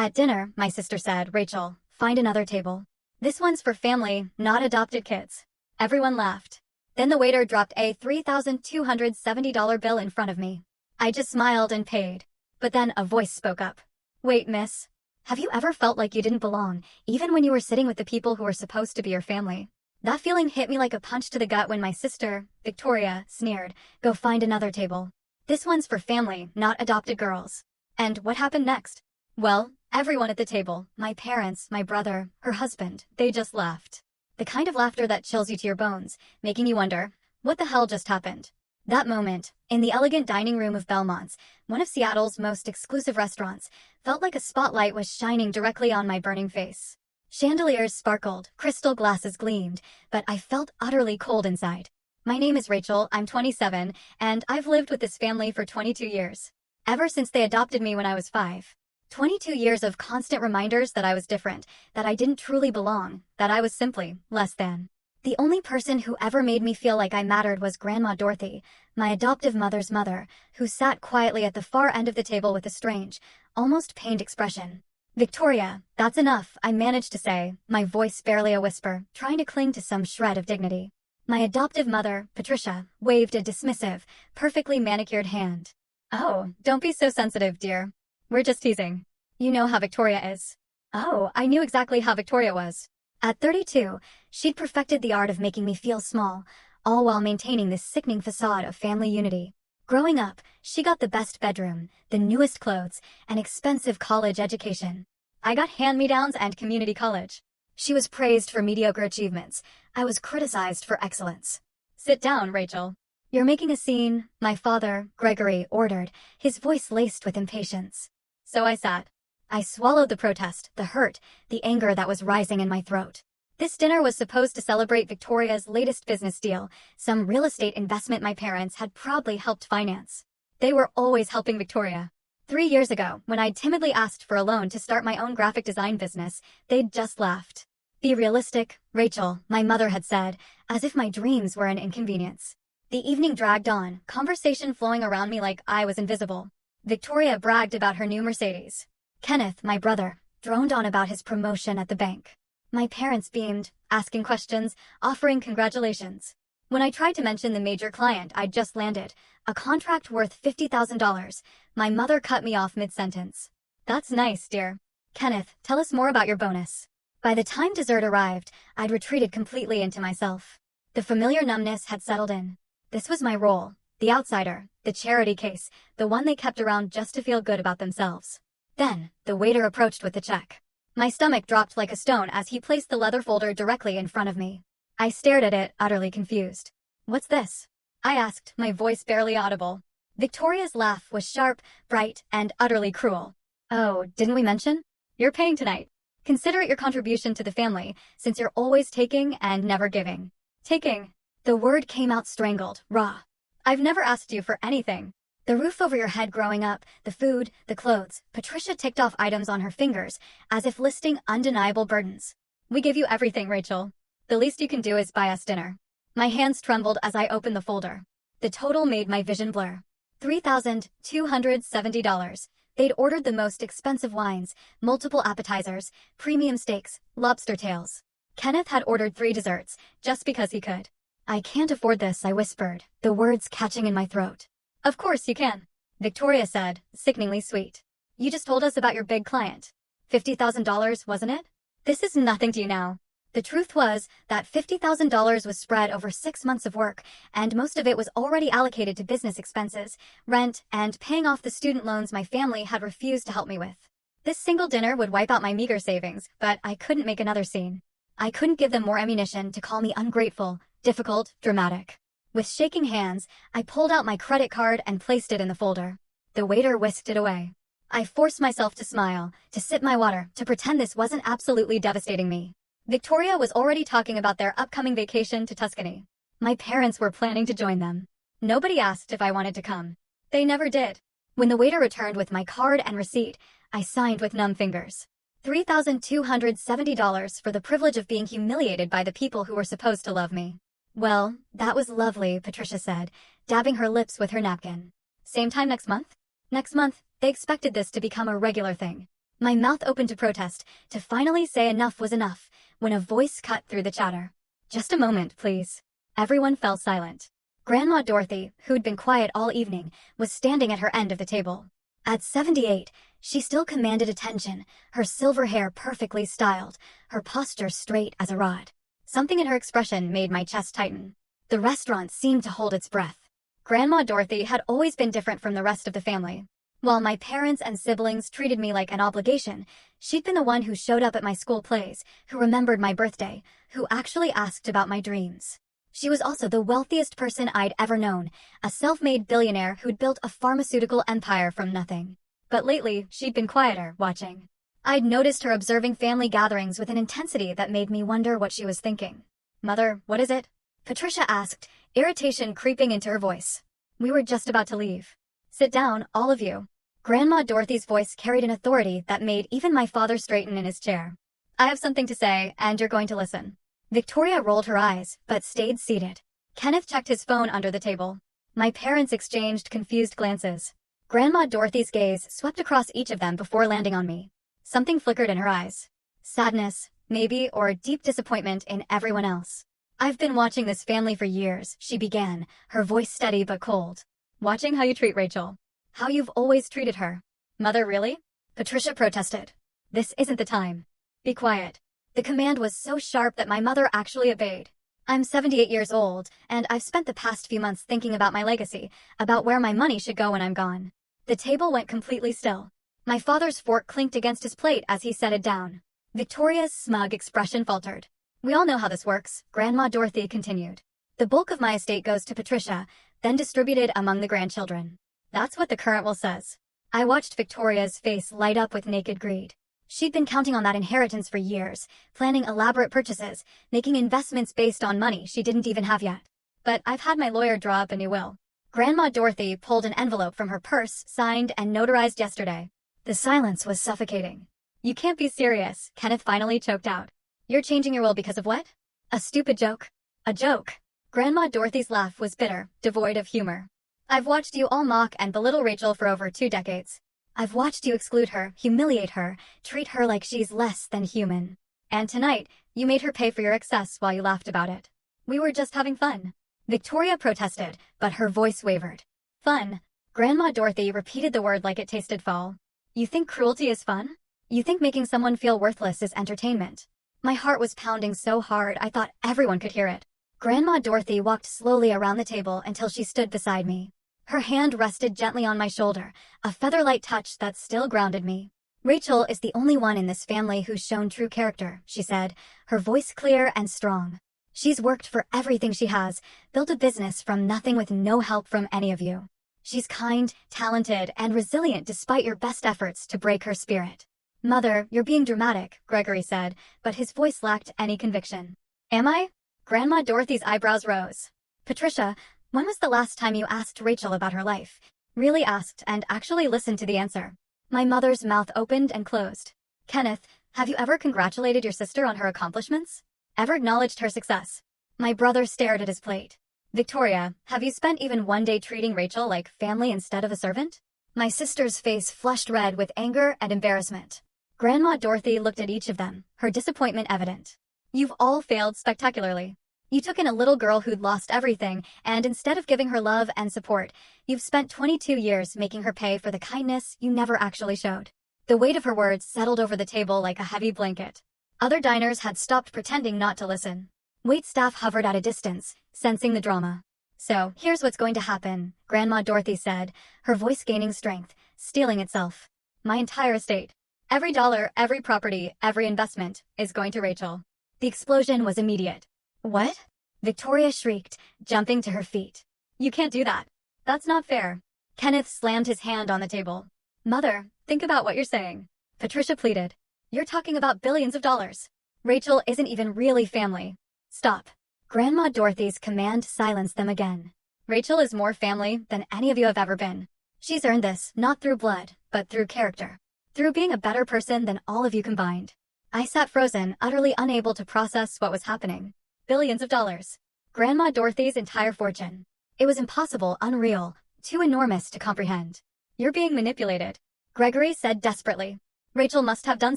At dinner, my sister said, "Rachel, find another table. This one's for family, not adopted kids." Everyone laughed. Then the waiter dropped a $3,270 bill in front of me. I just smiled and paid. But then a voice spoke up. "Wait, miss. Have you ever felt like you didn't belong, even when you were sitting with the people who were supposed to be your family?" That feeling hit me like a punch to the gut when my sister, Victoria, sneered, "Go find another table. This one's for family, not adopted girls." And what happened next? Well, everyone at the table, my parents, my brother, her husband, they just laughed. The kind of laughter that chills you to your bones, making you wonder, what the hell just happened? That moment, in the elegant dining room of Belmont's, one of Seattle's most exclusive restaurants, felt like a spotlight was shining directly on my burning face. Chandeliers sparkled, crystal glasses gleamed, but I felt utterly cold inside. My name is Rachel, I'm 27, and I've lived with this family for 22 years. Ever since they adopted me when I was 5. 22 years of constant reminders that I was different, that I didn't truly belong, that I was simply less than. The only person who ever made me feel like I mattered was Grandma Dorothy, my adoptive mother's mother, who sat quietly at the far end of the table with a strange, almost pained expression. "Victoria, that's enough," I managed to say, my voice barely a whisper, trying to cling to some shred of dignity. My adoptive mother, Patricia, waved a dismissive, perfectly manicured hand. "Oh, don't be so sensitive, dear. We're just teasing. You know how Victoria is." Oh, I knew exactly how Victoria was. At 32, she'd perfected the art of making me feel small, all while maintaining this sickening facade of family unity. Growing up, she got the best bedroom, the newest clothes, an expensive college education. I got hand-me-downs and community college. She was praised for mediocre achievements. I was criticized for excellence. "Sit down, Rachel. You're making a scene," my father, Gregory, ordered, his voice laced with impatience. So I sat. I swallowed the protest, the hurt, the anger that was rising in my throat. This dinner was supposed to celebrate Victoria's latest business deal, some real estate investment my parents had proudly helped finance. They were always helping Victoria. 3 years ago, when I'd timidly asked for a loan to start my own graphic design business, they'd just laughed. "Be realistic, Rachel," my mother had said, as if my dreams were an inconvenience. The evening dragged on, conversation flowing around me like I was invisible. Victoria bragged about her new Mercedes. Kenneth, my brother, droned on about his promotion at the bank. My parents beamed, asking questions, offering congratulations. When I tried to mention the major client I'd just landed, a contract worth $50,000, my mother cut me off mid-sentence. "That's nice, dear. Kenneth, tell us more about your bonus." By the time dessert arrived, I'd retreated completely into myself. The familiar numbness had settled in. This was my role, the outsider, the charity case, the one they kept around just to feel good about themselves. Then, the waiter approached with the check. My stomach dropped like a stone as he placed the leather folder directly in front of me. I stared at it, utterly confused. "What's this?" I asked, my voice barely audible. Victoria's laugh was sharp, bright, and utterly cruel. "Oh, didn't we mention? You're paying tonight. Consider it your contribution to the family, since you're always taking and never giving." "Taking." The word came out strangled, raw. "I've never asked you for anything." The roof over your head growing up, the food, the clothes, Patricia ticked off items on her fingers, as if listing undeniable burdens. "We give you everything, Rachel. The least you can do is buy us dinner." My hands trembled as I opened the folder. The total made my vision blur. $3,270. They'd ordered the most expensive wines, multiple appetizers, premium steaks, lobster tails. Kenneth had ordered 3 desserts, just because he could. "I can't afford this," I whispered, the words catching in my throat. "Of course you can," Victoria said, sickeningly sweet. "You just told us about your big client. $50,000, wasn't it? This is nothing to you now." The truth was that $50,000 was spread over 6 months of work, and most of it was already allocated to business expenses, rent, and paying off the student loans my family had refused to help me with. This single dinner would wipe out my meager savings, but I couldn't make another scene. I couldn't give them more ammunition to call me ungrateful, difficult, dramatic. With shaking hands, I pulled out my credit card and placed it in the folder. The waiter whisked it away. I forced myself to smile, to sip my water, to pretend this wasn't absolutely devastating me. Victoria was already talking about their upcoming vacation to Tuscany. My parents were planning to join them. Nobody asked if I wanted to come. They never did. When the waiter returned with my card and receipt, I signed with numb fingers. $3,270 for the privilege of being humiliated by the people who were supposed to love me. "Well, that was lovely," Patricia said, dabbing her lips with her napkin. "Same time next month?" Next month, they expected this to become a regular thing. My mouth opened to protest, to finally say enough was enough, when a voice cut through the chatter. Just a moment, please. Everyone fell silent. Grandma Dorothy, who'd been quiet all evening, was standing at her end of the table. At 78, she still commanded attention, her silver hair perfectly styled, her posture straight as a rod. Something in her expression made my chest tighten. The restaurant seemed to hold its breath. Grandma Dorothy had always been different from the rest of the family. While my parents and siblings treated me like an obligation, she'd been the one who showed up at my school plays, who remembered my birthday, who actually asked about my dreams. She was also the wealthiest person I'd ever known, a self-made billionaire who'd built a pharmaceutical empire from nothing. But lately, she'd been quieter, watching. I'd noticed her observing family gatherings with an intensity that made me wonder what she was thinking. "Mother, what is it?" Patricia asked, irritation creeping into her voice. "We were just about to leave. Sit down, all of you." Grandma Dorothy's voice carried an authority that made even my father straighten in his chair. "I have something to say, and you're going to listen." Victoria rolled her eyes, but stayed seated. Kenneth checked his phone under the table. My parents exchanged confused glances. Grandma Dorothy's gaze swept across each of them before landing on me. Something flickered in her eyes. Sadness, maybe, or deep disappointment in everyone else. "I've been watching this family for years," she began, her voice steady but cold. "Watching how you treat Rachel. How you've always treated her." "Mother, really?" Patricia protested. "This isn't the time. Be quiet." The command was so sharp that my mother actually obeyed. "I'm 78 years old, and I've spent the past few months thinking about my legacy, about where my money should go when I'm gone." The table went completely still. My father's fork clinked against his plate as he set it down. Victoria's smug expression faltered. "We all know how this works," Grandma Dorothy continued. "The bulk of my estate goes to Patricia, then distributed among the grandchildren. That's what the current will says." I watched Victoria's face light up with naked greed. She'd been counting on that inheritance for years, planning elaborate purchases, making investments based on money she didn't even have yet. "But I've had my lawyer draw up a new will." Grandma Dorothy pulled an envelope from her purse, signed and notarized yesterday. The silence was suffocating. "You can't be serious," Kenneth finally choked out. "You're changing your will because of what? A stupid joke?" "A joke." Grandma Dorothy's laugh was bitter, devoid of humor. "I've watched you all mock and belittle Rachel for over 2 decades. I've watched you exclude her, humiliate her, treat her like she's less than human. And tonight, you made her pay for your excess while you laughed about it. We were just having fun." Victoria protested, but her voice wavered. "Fun?" Grandma Dorothy repeated the word like it tasted foul. "You think cruelty is fun? You think making someone feel worthless is entertainment?" My heart was pounding so hard I thought everyone could hear it. Grandma Dorothy walked slowly around the table until she stood beside me. Her hand rested gently on my shoulder, a feather-light touch that still grounded me. "Rachel is the only one in this family who's shown true character," she said, her voice clear and strong. "She's worked for everything she has, built a business from nothing with no help from any of you. She's kind, talented, and resilient despite your best efforts to break her spirit." "Mother, you're being dramatic," Gregory said, but his voice lacked any conviction. "Am I?" Grandma Dorothy's eyebrows rose. "Patricia, when was the last time you asked Rachel about her life? Really asked and actually listened to the answer?" My mother's mouth opened and closed. "Kenneth, have you ever congratulated your sister on her accomplishments? Ever acknowledged her success?" My brother stared at his plate. "Victoria, have you spent even one day treating Rachel like family instead of a servant?" My sister's face flushed red with anger and embarrassment. Grandma Dorothy looked at each of them, her disappointment evident. "You've all failed spectacularly. You took in a little girl who'd lost everything, and instead of giving her love and support, you've spent 22 years making her pay for the kindness you never actually showed." The weight of her words settled over the table like a heavy blanket. Other diners had stopped pretending not to listen. Waitstaff hovered at a distance, sensing the drama. "So, here's what's going to happen," Grandma Dorothy said, her voice gaining strength, steeling itself. "My entire estate, every dollar, every property, every investment, is going to Rachel." The explosion was immediate. "What?" Victoria shrieked, jumping to her feet. "You can't do that. That's not fair." Kenneth slammed his hand on the table. "Mother, think about what you're saying." Patricia pleaded. "You're talking about billions of dollars. Rachel isn't even really family." "Stop." Grandma Dorothy's command silenced them again. "Rachel is more family than any of you have ever been. She's earned this, not through blood, but through character. Through being a better person than all of you combined." I sat frozen, utterly unable to process what was happening. Billions of dollars. Grandma Dorothy's entire fortune. It was impossible, unreal, too enormous to comprehend. "You're being manipulated," Gregory said desperately. Rachel must have done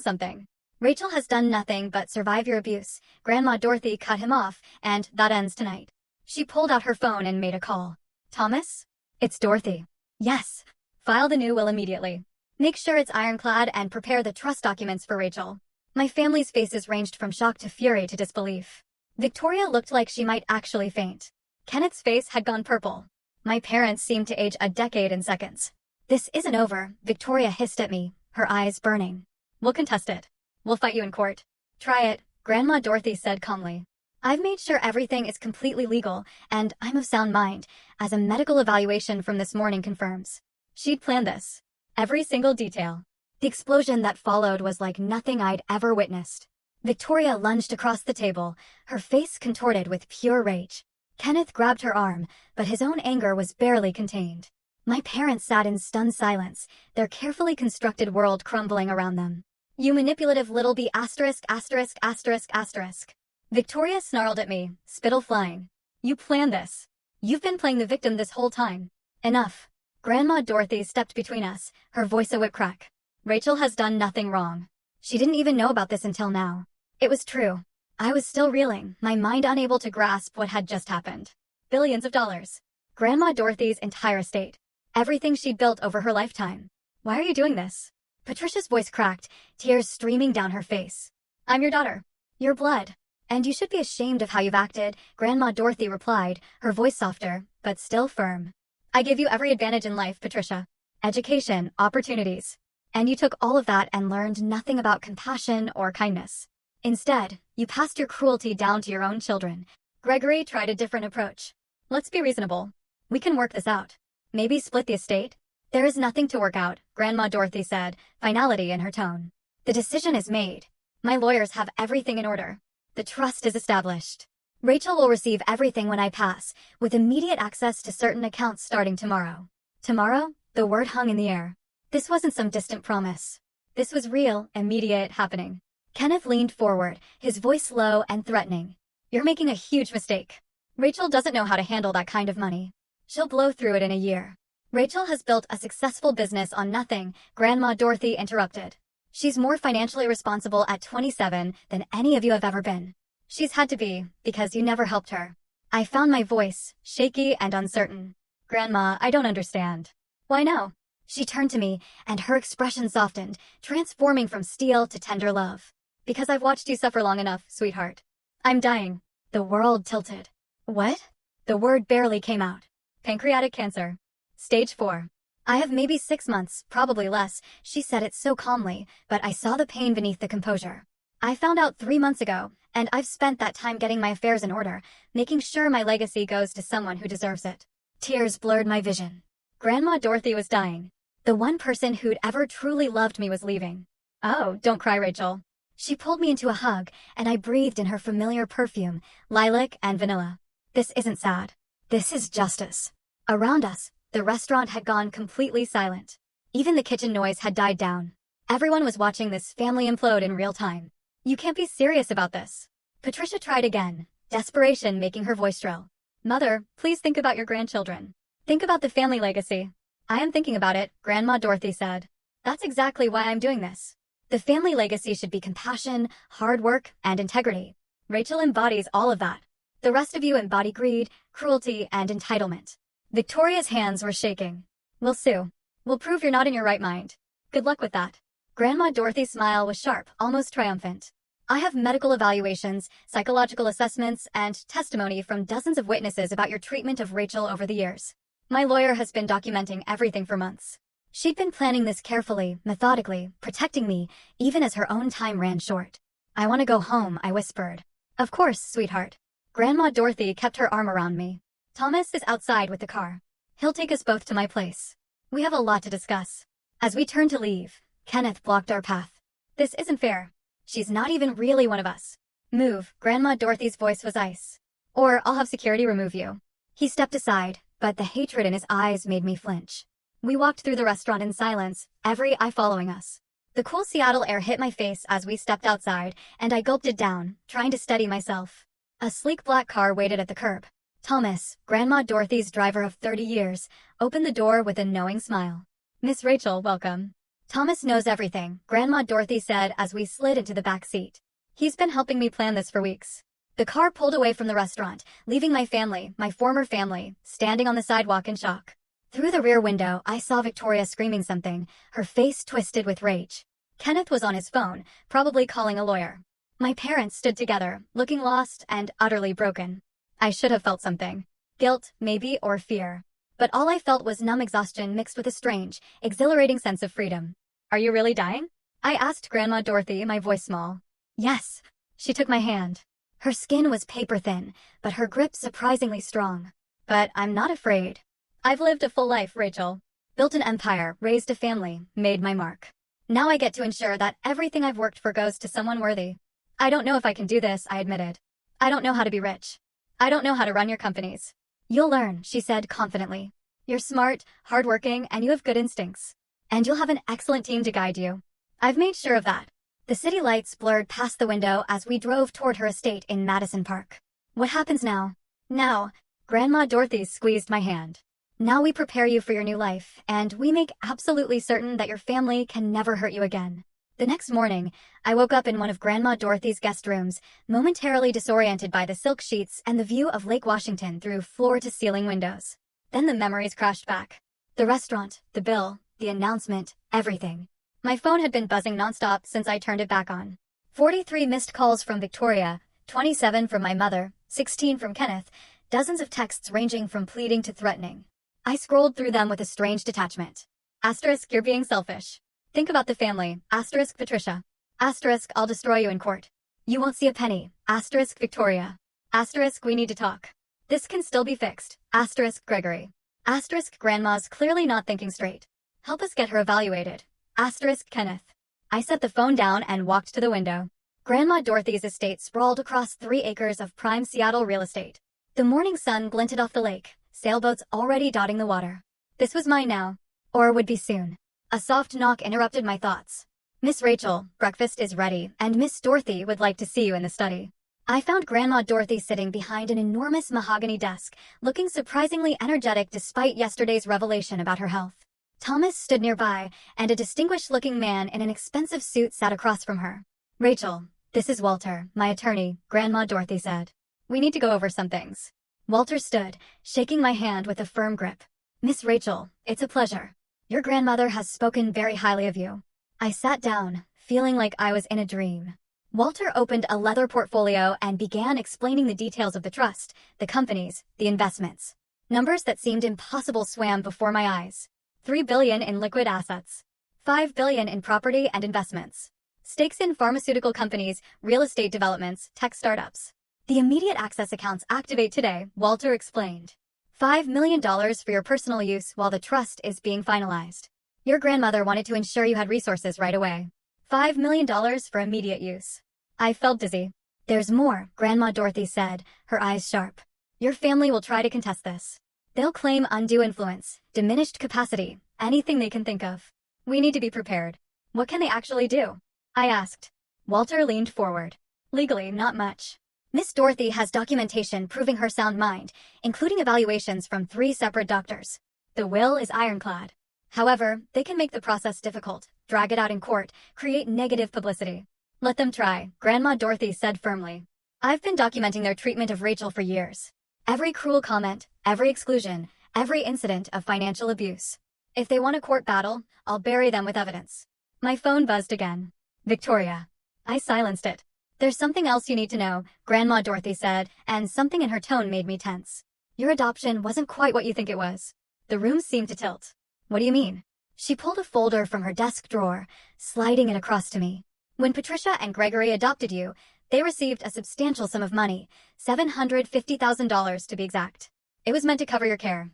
something. Rachel has done nothing but survive your abuse. Grandma Dorothy cut him off, and that ends tonight. She pulled out her phone and made a call. Thomas? It's Dorothy. Yes. File the new will immediately. Make sure it's ironclad and prepare the trust documents for Rachel. My family's faces ranged from shock to fury to disbelief. Victoria looked like she might actually faint. Kenneth's face had gone purple. My parents seemed to age a decade in seconds. This isn't over, Victoria hissed at me, her eyes burning. We'll contest it. We'll fight you in court. Try it, Grandma Dorothy said calmly. I've made sure everything is completely legal, and I'm of sound mind, as a medical evaluation from this morning confirms. She'd planned this. Every single detail. The explosion that followed was like nothing I'd ever witnessed. Victoria lunged across the table, her face contorted with pure rage. Kenneth grabbed her arm, but his own anger was barely contained. My parents sat in stunned silence, their carefully constructed world crumbling around them. You manipulative little bee asterisk asterisk asterisk asterisk. Victoria snarled at me, spittle flying. You planned this. You've been playing the victim this whole time. Enough. Grandma Dorothy stepped between us, her voice a whip crack. Rachel has done nothing wrong. She didn't even know about this until now. It was true. I was still reeling, my mind unable to grasp what had just happened. Billions of dollars. Grandma Dorothy's entire estate. Everything she'd built over her lifetime. Why are you doing this? Patricia's voice cracked, tears streaming down her face. I'm your daughter. Your blood. And you should be ashamed of how you've acted, Grandma Dorothy replied, her voice softer, but still firm. I give you every advantage in life, Patricia. Education, opportunities. And you took all of that and learned nothing about compassion or kindness. Instead, you passed your cruelty down to your own children. Gregory tried a different approach. Let's be reasonable. We can work this out. Maybe split the estate? There is nothing to work out, Grandma Dorothy said, finality in her tone. The decision is made. My lawyers have everything in order. The trust is established. Rachel will receive everything when I pass, with immediate access to certain accounts starting tomorrow. Tomorrow? The word hung in the air. This wasn't some distant promise. This was real, immediate happening. Kenneth leaned forward, his voice low and threatening. You're making a huge mistake. Rachel doesn't know how to handle that kind of money. She'll blow through it in a year. Rachel has built a successful business on nothing, Grandma Dorothy interrupted. She's more financially responsible at 27 than any of you have ever been. She's had to be, because you never helped her. I found my voice, shaky and uncertain. Grandma, I don't understand. Why no? She turned to me, and her expression softened, transforming from steel to tender love. Because I've watched you suffer long enough, sweetheart. I'm dying. The world tilted. What? The word barely came out. Pancreatic cancer. Stage 4. I have maybe 6 months, probably less, she said it so calmly, but I saw the pain beneath the composure. I found out 3 months ago, and I've spent that time getting my affairs in order, making sure my legacy goes to someone who deserves it. Tears blurred my vision. Grandma Dorothy was dying. The one person who'd ever truly loved me was leaving. Oh, don't cry, Rachel. She pulled me into a hug, and I breathed in her familiar perfume, lilac and vanilla. This isn't sad. This is justice. Around us, the restaurant had gone completely silent. Even the kitchen noise had died down. Everyone was watching this family implode in real time. You can't be serious about this. Patricia tried again, desperation making her voice shrill. Mother, please think about your grandchildren. Think about the family legacy. I am thinking about it, Grandma Dorothy said. That's exactly why I'm doing this. The family legacy should be compassion, hard work, and integrity. Rachel embodies all of that. The rest of you embody greed, cruelty, and entitlement. Victoria's hands were shaking. We'll sue. We'll prove you're not in your right mind. Good luck with that. Grandma Dorothy's smile was sharp, almost triumphant. I have medical evaluations, psychological assessments, and testimony from dozens of witnesses about your treatment of Rachel over the years. My lawyer has been documenting everything for months. She'd been planning this carefully, methodically, protecting me, even as her own time ran short. I want to go home, I whispered. Of course, sweetheart. Grandma Dorothy kept her arm around me. Thomas is outside with the car. He'll take us both to my place. We have a lot to discuss. As we turned to leave, Kenneth blocked our path. This isn't fair. She's not even really one of us. Move, Grandma Dorothy's voice was ice. Or I'll have security remove you. He stepped aside, but the hatred in his eyes made me flinch. We walked through the restaurant in silence, every eye following us. The cool Seattle air hit my face as we stepped outside, and I gulped it down, trying to steady myself. A sleek black car waited at the curb. Thomas, Grandma Dorothy's driver of 30 years, opened the door with a knowing smile. Miss Rachel, welcome. Thomas knows everything, Grandma Dorothy said as we slid into the back seat. He's been helping me plan this for weeks. The car pulled away from the restaurant, leaving my family, my former family, standing on the sidewalk in shock. Through the rear window, I saw Victoria screaming something, her face twisted with rage. Kenneth was on his phone, probably calling a lawyer. My parents stood together, looking lost and utterly broken. I should have felt something. Guilt, maybe, or fear. But all I felt was numb exhaustion mixed with a strange, exhilarating sense of freedom. Are you really dying? I asked Grandma Dorothy, my voice small. Yes. She took my hand. Her skin was paper thin, but her grip surprisingly strong. But I'm not afraid. I've lived a full life, Rachel. Built an empire, raised a family, made my mark. Now I get to ensure that everything I've worked for goes to someone worthy. I don't know if I can do this, I admitted. I don't know how to be rich. I don't know how to run your companies. You'll learn, she said confidently. You're smart, hardworking, and you have good instincts. And you'll have an excellent team to guide you. I've made sure of that. The city lights blurred past the window as we drove toward her estate in Madison Park. What happens now? Now, Grandma Dorothy squeezed my hand. Now we prepare you for your new life, and we make absolutely certain that your family can never hurt you again. The next morning, I woke up in one of Grandma Dorothy's guest rooms, momentarily disoriented by the silk sheets and the view of Lake Washington through floor-to-ceiling windows. Then the memories crashed back. The restaurant, the bill, the announcement, everything. My phone had been buzzing nonstop since I turned it back on. 43 missed calls from Victoria, 27 from my mother, 16 from Kenneth, dozens of texts ranging from pleading to threatening. I scrolled through them with a strange detachment. Asterisk, you're being selfish. Think about the family. Asterisk, Patricia. Asterisk, I'll destroy you in court. You won't see a penny. Asterisk, Victoria. Asterisk, we need to talk. This can still be fixed. Asterisk, Gregory. Asterisk, Grandma's clearly not thinking straight. Help us get her evaluated. Asterisk, Kenneth. I set the phone down and walked to the window. Grandma Dorothy's estate sprawled across 3 acres of prime Seattle real estate. The morning sun glinted off the lake, sailboats already dotting the water. This was mine now. Or would be soon. A soft knock interrupted my thoughts. Miss Rachel, breakfast is ready, and Miss Dorothy would like to see you in the study. I found Grandma Dorothy sitting behind an enormous mahogany desk, looking surprisingly energetic despite yesterday's revelation about her health. Thomas stood nearby, and a distinguished-looking man in an expensive suit sat across from her. Rachel, this is Walter, my attorney, Grandma Dorothy said. We need to go over some things. Walter stood, shaking my hand with a firm grip. Miss Rachel, it's a pleasure. Your grandmother has spoken very highly of you. I sat down, feeling like I was in a dream. Walter opened a leather portfolio and began explaining the details of the trust, the companies, the investments. Numbers that seemed impossible swam before my eyes. $3 billion in liquid assets. $5 billion in property and investments. Stakes in pharmaceutical companies, real estate developments, tech startups. The immediate access accounts activate today, Walter explained. $5 million for your personal use while the trust is being finalized. Your grandmother wanted to ensure you had resources right away. $5 million for immediate use. I felt dizzy. There's more, Grandma Dorothy said, her eyes sharp. Your family will try to contest this. They'll claim undue influence, diminished capacity, anything they can think of. We need to be prepared. What can they actually do? I asked. Walter leaned forward. Legally, not much. Miss Dorothy has documentation proving her sound mind, including evaluations from 3 separate doctors. The will is ironclad. However, they can make the process difficult, drag it out in court, create negative publicity. Let them try, Grandma Dorothy said firmly. I've been documenting their treatment of Rachel for years. Every cruel comment, every exclusion, every incident of financial abuse. If they want a court battle, I'll bury them with evidence. My phone buzzed again. Victoria. I silenced it. There's something else you need to know, Grandma Dorothy said, and something in her tone made me tense. Your adoption wasn't quite what you think it was. The room seemed to tilt. What do you mean? She pulled a folder from her desk drawer, sliding it across to me. When Patricia and Gregory adopted you, they received a substantial sum of money, $750,000 to be exact. It was meant to cover your care.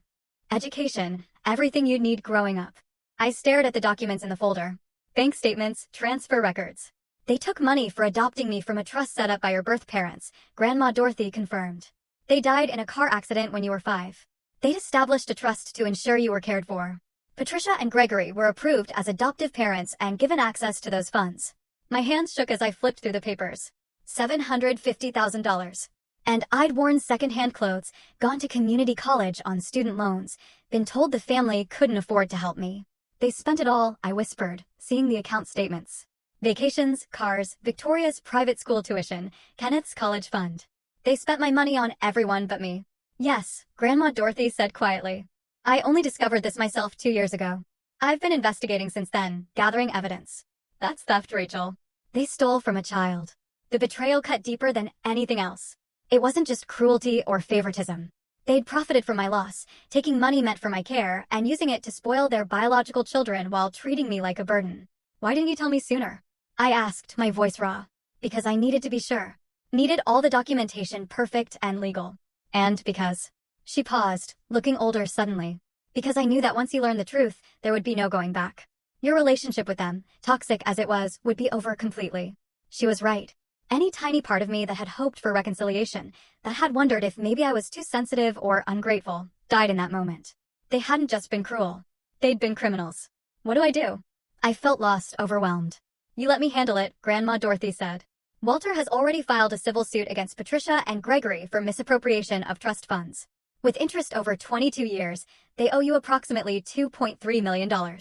Education, everything you'd need growing up. I stared at the documents in the folder. Bank statements, transfer records. They took money for adopting me from a trust set up by your birth parents, Grandma Dorothy confirmed. They died in a car accident when you were 5. They'd established a trust to ensure you were cared for. Patricia and Gregory were approved as adoptive parents and given access to those funds. My hands shook as I flipped through the papers. $750,000. And I'd worn secondhand clothes, gone to community college on student loans, been told the family couldn't afford to help me. They spent it all, I whispered, seeing the account statements. Vacations, cars, Victoria's private school tuition, Kenneth's college fund. They spent my money on everyone but me. Yes, Grandma Dorothy said quietly. I only discovered this myself 2 years ago. I've been investigating since then, gathering evidence. That's theft, Rachel. They stole from a child. The betrayal cut deeper than anything else. It wasn't just cruelty or favoritism. They'd profited from my loss, taking money meant for my care and using it to spoil their biological children while treating me like a burden. Why didn't you tell me sooner? I asked, my voice raw. Because I needed to be sure. Needed all the documentation perfect and legal. And because... She paused, looking older suddenly. Because I knew that once you learned the truth, there would be no going back. Your relationship with them, toxic as it was, would be over completely. She was right. Any tiny part of me that had hoped for reconciliation, that had wondered if maybe I was too sensitive or ungrateful, died in that moment. They hadn't just been cruel. They'd been criminals. What do I do? I felt lost, overwhelmed. You let me handle it, Grandma Dorothy said. Walter has already filed a civil suit against Patricia and Gregory for misappropriation of trust funds. With interest over 22 years, they owe you approximately $2.3 million.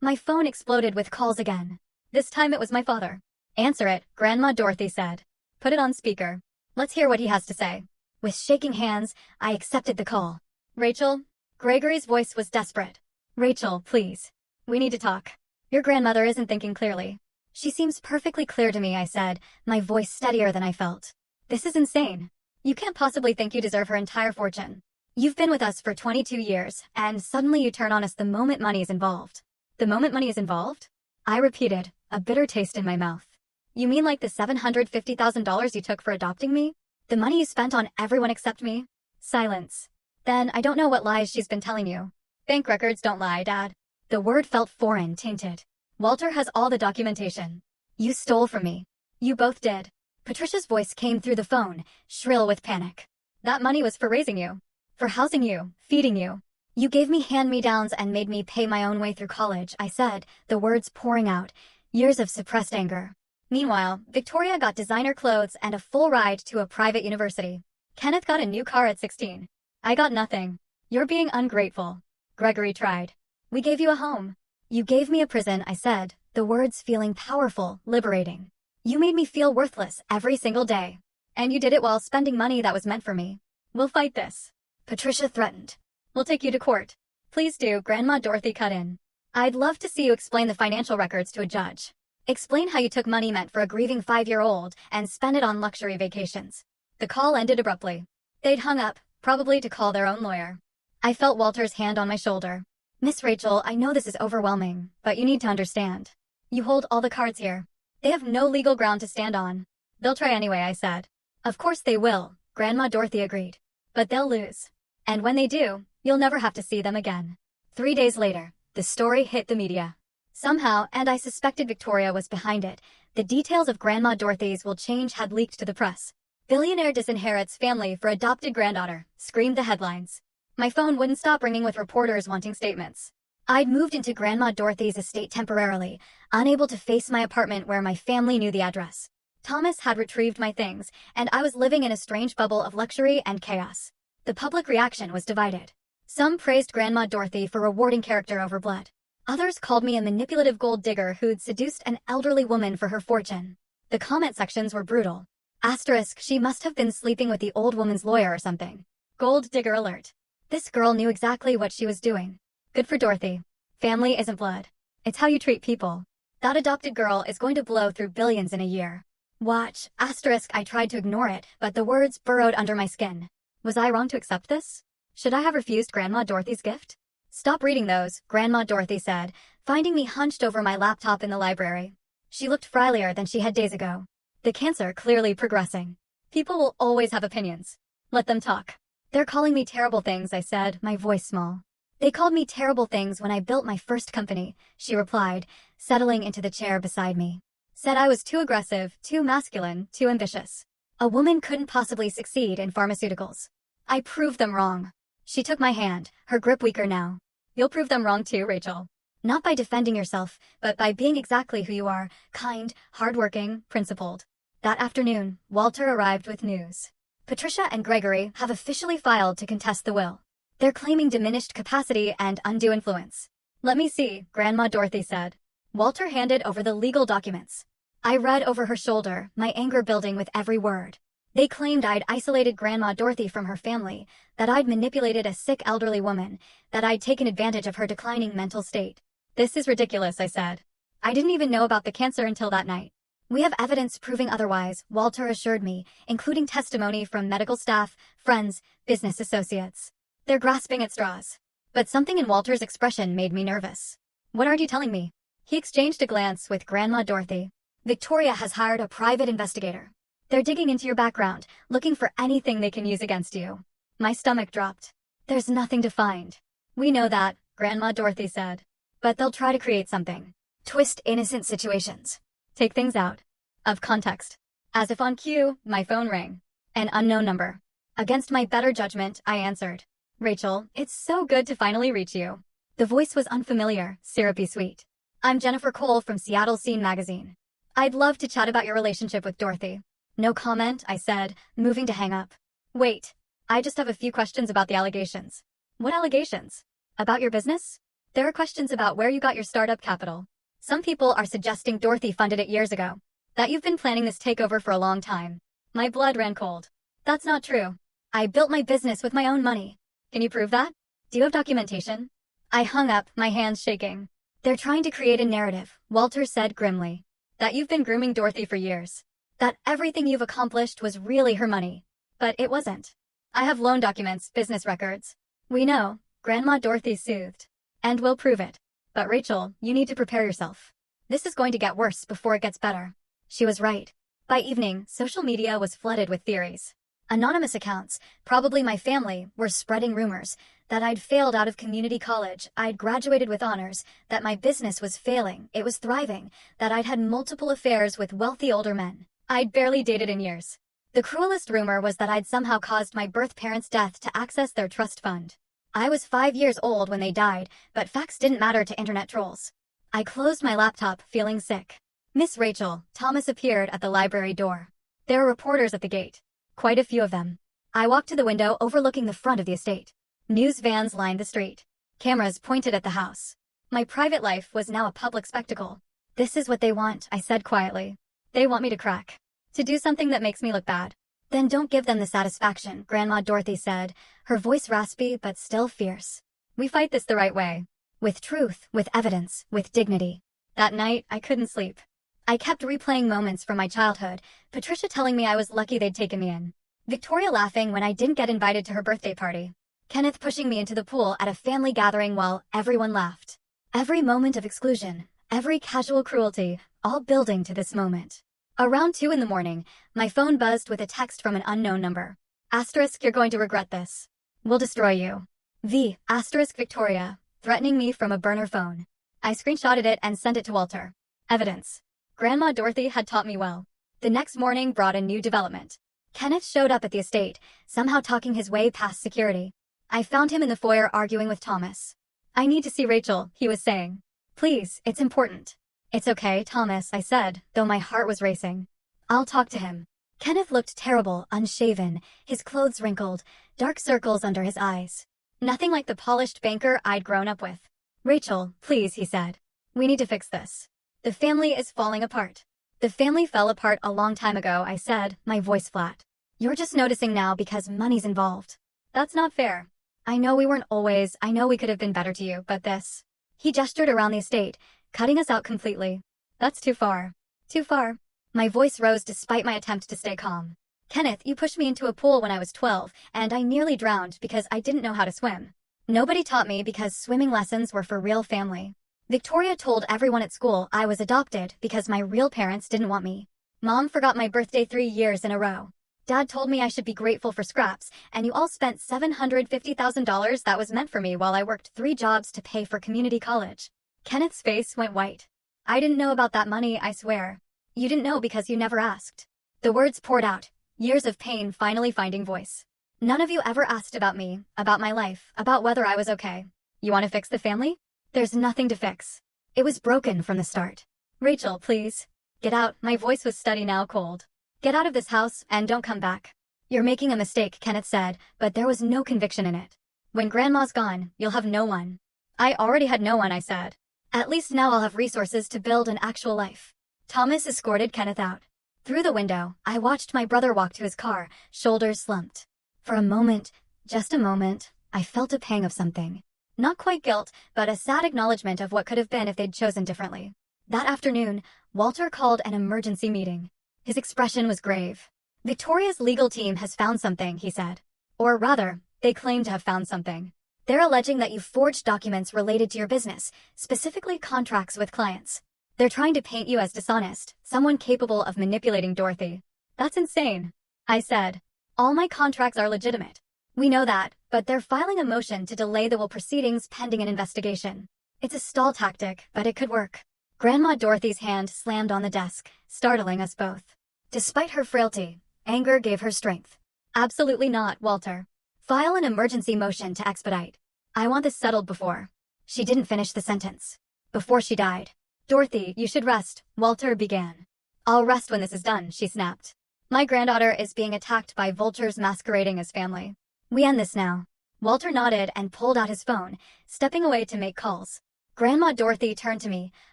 My phone exploded with calls again. This time it was my father. Answer it, Grandma Dorothy said. Put it on speaker. Let's hear what he has to say. With shaking hands, I accepted the call. Rachel? Gregory's voice was desperate. Rachel, please. We need to talk. Your grandmother isn't thinking clearly. She seems perfectly clear to me, I said, my voice steadier than I felt. This is insane. You can't possibly think you deserve her entire fortune. You've been with us for 22 years, and suddenly you turn on us the moment money is involved. The moment money is involved? I repeated, a bitter taste in my mouth. You mean like the $750,000 you took for adopting me? The money you spent on everyone except me? Silence. Then I don't know what lies she's been telling you. Bank records don't lie, Dad. The word felt foreign, tainted. Walter has all the documentation. You stole from me. You both did. Patricia's voice came through the phone, shrill with panic. That money was for raising you. For housing you, feeding you. You gave me hand-me-downs and made me pay my own way through college, I said, the words pouring out. Years of suppressed anger. Meanwhile, Victoria got designer clothes and a full ride to a private university. Kenneth got a new car at 16. I got nothing. You're being ungrateful. Gregory tried. We gave you a home. You gave me a prison, I said, the words feeling powerful, liberating. You made me feel worthless every single day. And you did it while spending money that was meant for me. We'll fight this. Patricia threatened. We'll take you to court. Please do, Grandma Dorothy cut in. I'd love to see you explain the financial records to a judge. Explain how you took money meant for a grieving 5-year-old and spent it on luxury vacations. The call ended abruptly. They'd hung up, probably to call their own lawyer. I felt Walter's hand on my shoulder. Miss Rachel, I know this is overwhelming, but you need to understand. You hold all the cards here. They have no legal ground to stand on. They'll try anyway, I said. Of course they will, Grandma Dorothy agreed. But they'll lose. And when they do, you'll never have to see them again. 3 days later, the story hit the media. Somehow, and I suspected Victoria was behind it, the details of Grandma Dorothy's will change had leaked to the press. Billionaire disinherits family for adopted granddaughter, screamed the headlines. My phone wouldn't stop ringing with reporters wanting statements. I'd moved into Grandma Dorothy's estate temporarily, unable to face my apartment where my family knew the address. Thomas had retrieved my things, and I was living in a strange bubble of luxury and chaos. The public reaction was divided. Some praised Grandma Dorothy for rewarding character over blood. Others called me a manipulative gold digger who'd seduced an elderly woman for her fortune. The comment sections were brutal. Asterisk, she must have been sleeping with the old woman's lawyer or something. Gold digger alert. This girl knew exactly what she was doing. Good for Dorothy. Family isn't blood. It's how you treat people. That adopted girl is going to blow through billions in a year. Watch. Asterisk, I tried to ignore it, but the words burrowed under my skin. Was I wrong to accept this? Should I have refused Grandma Dorothy's gift? Stop reading those, Grandma Dorothy said, finding me hunched over my laptop in the library. She looked frilier than she had days ago. The cancer clearly progressing. People will always have opinions. Let them talk. They're calling me terrible things, I said, my voice small. They called me terrible things when I built my first company, she replied, settling into the chair beside me. Said I was too aggressive, too masculine, too ambitious. A woman couldn't possibly succeed in pharmaceuticals. I proved them wrong. She took my hand, her grip weaker now. You'll prove them wrong too, Rachel. Not by defending yourself, but by being exactly who you are, kind, hardworking, principled. That afternoon, Walter arrived with news. Patricia and Gregory have officially filed to contest the will. They're claiming diminished capacity and undue influence. Let me see, Grandma Dorothy said. Walter handed over the legal documents. I read over her shoulder, my anger building with every word. They claimed I'd isolated Grandma Dorothy from her family, that I'd manipulated a sick elderly woman, that I'd taken advantage of her declining mental state. This is ridiculous, I said. I didn't even know about the cancer until that night. We have evidence proving otherwise, Walter assured me, including testimony from medical staff, friends, business associates. They're grasping at straws. But something in Walter's expression made me nervous. What are you telling me? He exchanged a glance with Grandma Dorothy. Victoria has hired a private investigator. They're digging into your background, looking for anything they can use against you. My stomach dropped. There's nothing to find. We know that, Grandma Dorothy said. But they'll try to create something. Twist innocent situations. Take things out of context. As if on cue, my phone rang. An unknown number. Against my better judgment, I answered. Rachel, it's so good to finally reach you. The voice was unfamiliar, syrupy sweet. I'm Jennifer Cole from Seattle Scene magazine. I'd love to chat about your relationship with Dorothy. No comment, I said, moving to hang up. Wait, I just have a few questions about the allegations. What allegations? About your business? There are questions about where you got your startup capital. Some people are suggesting Dorothy funded it years ago. That you've been planning this takeover for a long time. My blood ran cold. That's not true. I built my business with my own money. Can you prove that? Do you have documentation? I hung up, my hands shaking. They're trying to create a narrative, Walter said grimly. That you've been grooming Dorothy for years. That everything you've accomplished was really her money. But it wasn't. I have loan documents, business records. We know, Grandma Dorothy soothed. And we'll prove it. But Rachel, you need to prepare yourself. This is going to get worse before it gets better. She was right. By evening, social media was flooded with theories. Anonymous accounts, probably my family, were spreading rumors that I'd failed out of community college, I'd graduated with honors, that my business was failing, it was thriving, that I'd had multiple affairs with wealthy older men. I'd barely dated in years. The cruelest rumor was that I'd somehow caused my birth parents' death to access their trust fund. I was 5 years old when they died, but facts didn't matter to internet trolls. I closed my laptop, feeling sick. Miss Rachel, Thomas appeared at the library door. There were reporters at the gate. Quite a few of them. I walked to the window overlooking the front of the estate. News vans lined the street. Cameras pointed at the house. My private life was now a public spectacle. This is what they want, I said quietly. They want me to crack. To do something that makes me look bad. Then don't give them the satisfaction, Grandma Dorothy said, her voice raspy but still fierce. We fight this the right way. With truth, with evidence, with dignity. That night, I couldn't sleep. I kept replaying moments from my childhood, Patricia telling me I was lucky they'd taken me in. Victoria laughing when I didn't get invited to her birthday party. Kenneth pushing me into the pool at a family gathering while everyone laughed. Every moment of exclusion, every casual cruelty, all building to this moment. Around 2 in the morning, my phone buzzed with a text from an unknown number. Asterisk, you're going to regret this. We'll destroy you. Victoria, threatening me from a burner phone. I screenshotted it and sent it to Walter. Evidence. Grandma Dorothy had taught me well. The next morning brought a new development. Kenneth showed up at the estate, somehow talking his way past security. I found him in the foyer arguing with Thomas. I need to see Rachel, he was saying. Please, it's important. It's okay, Thomas, I said, though my heart was racing. I'll talk to him. Kenneth looked terrible, unshaven, his clothes wrinkled, dark circles under his eyes. Nothing like the polished banker I'd grown up with. Rachel, please, he said. We need to fix this. The family is falling apart. The family fell apart a long time ago, I said, my voice flat. You're just noticing now because money's involved. That's not fair. I know we weren't always, I know we could have been better to you, but this. He gestured around the estate, cutting us out completely. That's too far. Too far. My voice rose despite my attempt to stay calm. Kenneth, you pushed me into a pool when I was 12, and I nearly drowned because I didn't know how to swim. Nobody taught me because swimming lessons were for real family. Victoria told everyone at school I was adopted because my real parents didn't want me. Mom forgot my birthday 3 years in a row. Dad told me I should be grateful for scraps, and you all spent $750,000 that was meant for me while I worked 3 jobs to pay for community college. Kenneth's face went white. I didn't know about that money, I swear. You didn't know because you never asked. The words poured out, years of pain finally finding voice. None of you ever asked about me, about my life, about whether I was okay. You want to fix the family? There's nothing to fix. It was broken from the start. Rachel, please. Get out, my voice was steady now cold. Get out of this house and don't come back. You're making a mistake, Kenneth said, but there was no conviction in it. When Grandma's gone, you'll have no one. I already had no one, I said. At least now I'll have resources to build an actual life. Thomas escorted Kenneth out. Through the window, I watched my brother walk to his car, shoulders slumped. For a moment, just a moment, I felt a pang of something. Not quite guilt, but a sad acknowledgement of what could have been if they'd chosen differently. That afternoon, Walter called an emergency meeting. His expression was grave. Victoria's legal team has found something, he said. Or rather, they claim to have found something. They're alleging that you forged documents related to your business, specifically contracts with clients. They're trying to paint you as dishonest, someone capable of manipulating Dorothy. That's insane, I said. All my contracts are legitimate. We know that, but they're filing a motion to delay the will proceedings pending an investigation. It's a stall tactic, but it could work. Grandma Dorothy's hand slammed on the desk, startling us both. Despite her frailty, anger gave her strength. Absolutely not, Walter. File an emergency motion to expedite. I want this settled before. She didn't finish the sentence. Before she died. Dorothy, you should rest, Walter began. I'll rest when this is done, she snapped. My granddaughter is being attacked by vultures masquerading as family. We end this now. Walter nodded and pulled out his phone, stepping away to make calls. Grandma Dorothy turned to me,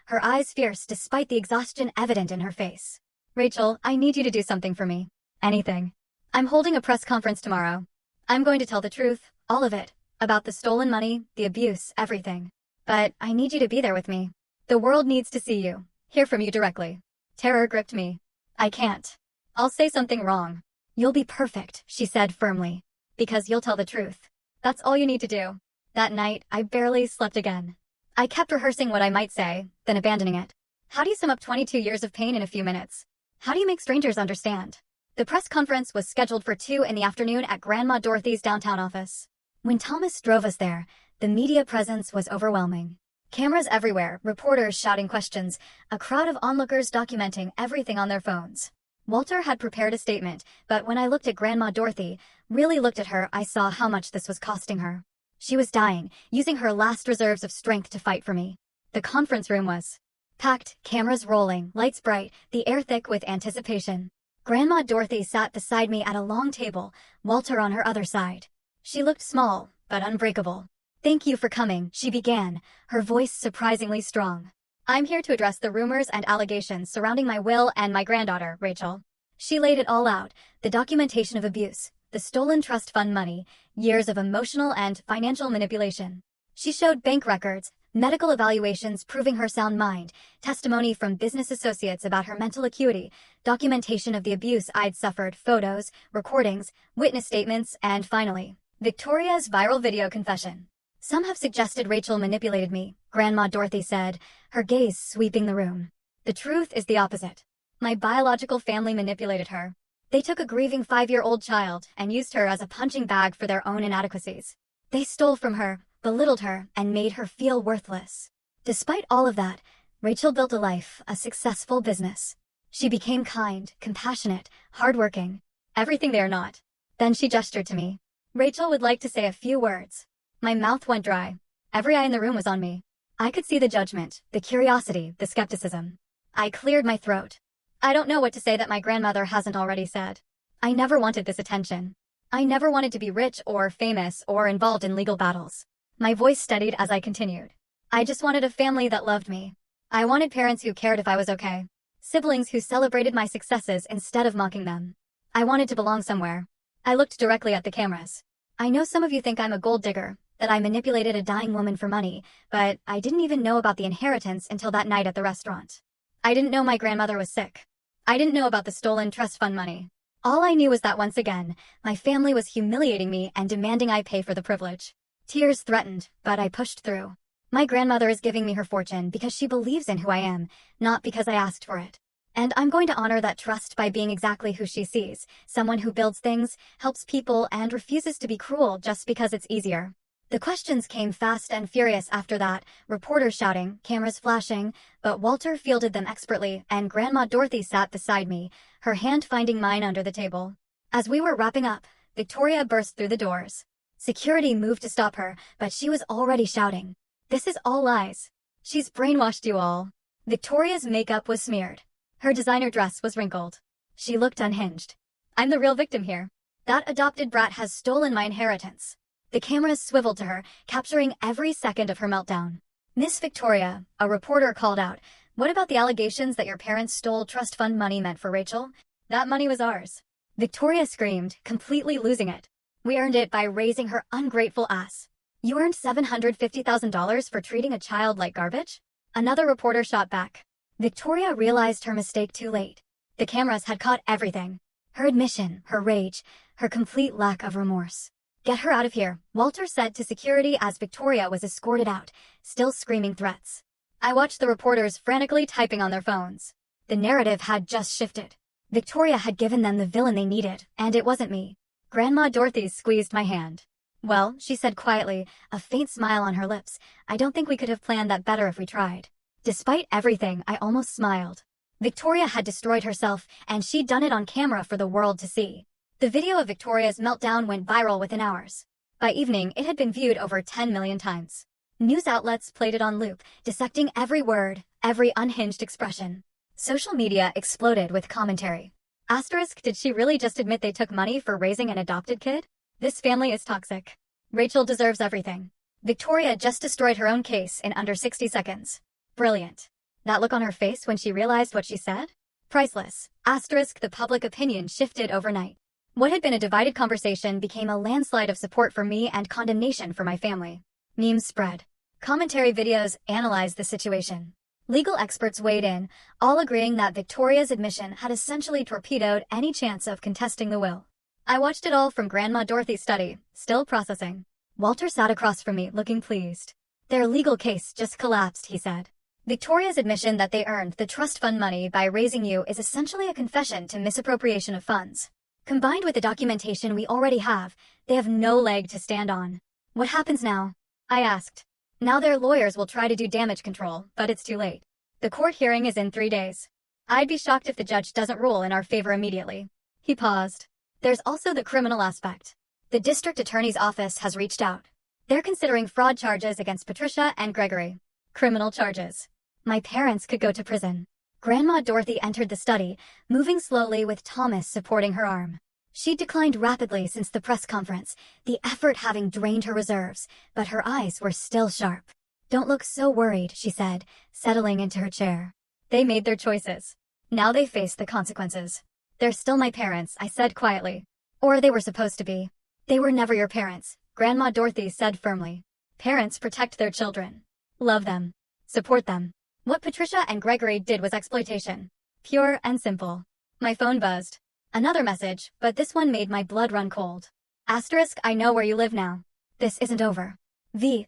her eyes fierce despite the exhaustion evident in her face. Rachel, I need you to do something for me. Anything. I'm holding a press conference tomorrow. I'm going to tell the truth, all of it, about the stolen money, the abuse, everything. But I need you to be there with me. The world needs to see you, hear from you directly. Terror gripped me. I can't. I'll say something wrong. You'll be perfect, she said firmly. Because you'll tell the truth. That's all you need to do. That night, I barely slept again. I kept rehearsing what I might say, then abandoning it. How do you sum up 22 years of pain in a few minutes? How do you make strangers understand? The press conference was scheduled for 2 in the afternoon at Grandma Dorothy's downtown office. When Thomas drove us there, the media presence was overwhelming. Cameras everywhere, reporters shouting questions, a crowd of onlookers documenting everything on their phones. Walter had prepared a statement, but when I looked at Grandma Dorothy, really looked at her, I saw how much this was costing her. She was dying, using her last reserves of strength to fight for me. The conference room was packed, cameras rolling, lights bright, the air thick with anticipation. Grandma Dorothy sat beside me at a long table, Walter on her other side. She looked small, but unbreakable. Thank you for coming, she began, her voice surprisingly strong. I'm here to address the rumors and allegations surrounding my will and my granddaughter, Rachel. She laid it all out, the documentation of abuse, the stolen trust fund money, years of emotional and financial manipulation. She showed bank records, medical evaluations proving her sound mind, testimony from business associates about her mental acuity, documentation of the abuse I'd suffered, photos, recordings, witness statements, and finally, Victoria's viral video confession. Some have suggested Rachel manipulated me, Grandma Dorothy said, her gaze sweeping the room. The truth is the opposite. My biological family manipulated her. They took a grieving 5-year-old child and used her as a punching bag for their own inadequacies. They stole from her, belittled her, and made her feel worthless. Despite all of that, Rachel built a life, a successful business. She became kind, compassionate, hardworking. Everything they are not. Then she gestured to me. Rachel would like to say a few words. My mouth went dry. Every eye in the room was on me. I could see the judgment, the curiosity, the skepticism. I cleared my throat. I don't know what to say that my grandmother hasn't already said. I never wanted this attention. I never wanted to be rich or famous or involved in legal battles. My voice steadied as I continued. I just wanted a family that loved me. I wanted parents who cared if I was okay. Siblings who celebrated my successes instead of mocking them. I wanted to belong somewhere. I looked directly at the cameras. I know some of you think I'm a gold digger, that I manipulated a dying woman for money, but I didn't even know about the inheritance until that night at the restaurant. I didn't know my grandmother was sick. I didn't know about the stolen trust fund money. All I knew was that once again, my family was humiliating me and demanding I pay for the privilege. Tears threatened, but I pushed through. My grandmother is giving me her fortune because she believes in who I am, not because I asked for it. And I'm going to honor that trust by being exactly who she sees, someone who builds things, helps people, and refuses to be cruel just because it's easier. The questions came fast and furious after that, reporters shouting, cameras flashing, but Walter fielded them expertly, and Grandma Dorothy sat beside me, her hand finding mine under the table. As we were wrapping up, Victoria burst through the doors. Security moved to stop her, but she was already shouting. This is all lies. She's brainwashed you all. Victoria's makeup was smeared. Her designer dress was wrinkled. She looked unhinged. I'm the real victim here. That adopted brat has stolen my inheritance. The cameras swiveled to her, capturing every second of her meltdown. "Miss Victoria," a reporter called out, "what about the allegations that your parents stole trust fund money meant for Rachel? That money was ours." Victoria screamed, completely losing it. "We earned it by raising her ungrateful ass." "You earned $750,000 for treating a child like garbage?" Another reporter shot back. Victoria realized her mistake too late. The cameras had caught everything. Her admission, her rage, her complete lack of remorse. "Get her out of here," Walter said to security as Victoria was escorted out, still screaming threats. I watched the reporters frantically typing on their phones. The narrative had just shifted. Victoria had given them the villain they needed, and it wasn't me. Grandma Dorothy squeezed my hand. "Well," she said quietly, a faint smile on her lips, "I don't think we could have planned that better if we tried." Despite everything, I almost smiled. Victoria had destroyed herself, and she'd done it on camera for the world to see. The video of Victoria's meltdown went viral within hours. By evening, it had been viewed over 10 million times. News outlets played it on loop, dissecting every word, every unhinged expression. Social media exploded with commentary. Asterisk, did she really just admit they took money for raising an adopted kid? This family is toxic. Rachel deserves everything. Victoria just destroyed her own case in under 60 seconds. Brilliant. That look on her face when she realized what she said? Priceless. Asterisk, the public opinion shifted overnight. What had been a divided conversation became a landslide of support for me and condemnation for my family. Memes spread. Commentary videos analyzed the situation. Legal experts weighed in, all agreeing that Victoria's admission had essentially torpedoed any chance of contesting the will. I watched it all from Grandma Dorothy's study, still processing. Walter sat across from me, looking pleased. "Their legal case just collapsed," he said. "Victoria's admission that they earned the trust fund money by raising you is essentially a confession to misappropriation of funds. Combined with the documentation we already have, they have no leg to stand on." "What happens now?" I asked. "Now their lawyers will try to do damage control, but it's too late. The court hearing is in 3 days. I'd be shocked if the judge doesn't rule in our favor immediately." He paused. "There's also the criminal aspect. The district attorney's office has reached out. They're considering fraud charges against Patricia and Gregory. Criminal charges. My parents could go to prison." Grandma Dorothy entered the study, moving slowly with Thomas supporting her arm. She'd declined rapidly since the press conference, the effort having drained her reserves, but her eyes were still sharp. "Don't look so worried," she said, settling into her chair. "They made their choices. Now they face the consequences. They're still my parents," I said quietly. "Or they were supposed to be." "They were never your parents," Grandma Dorothy said firmly. "Parents protect their children. Love them. Support them. What Patricia and Gregory did was exploitation. Pure and simple." My phone buzzed. Another message, but this one made my blood run cold. Asterisk, "I know where you live now. This isn't over."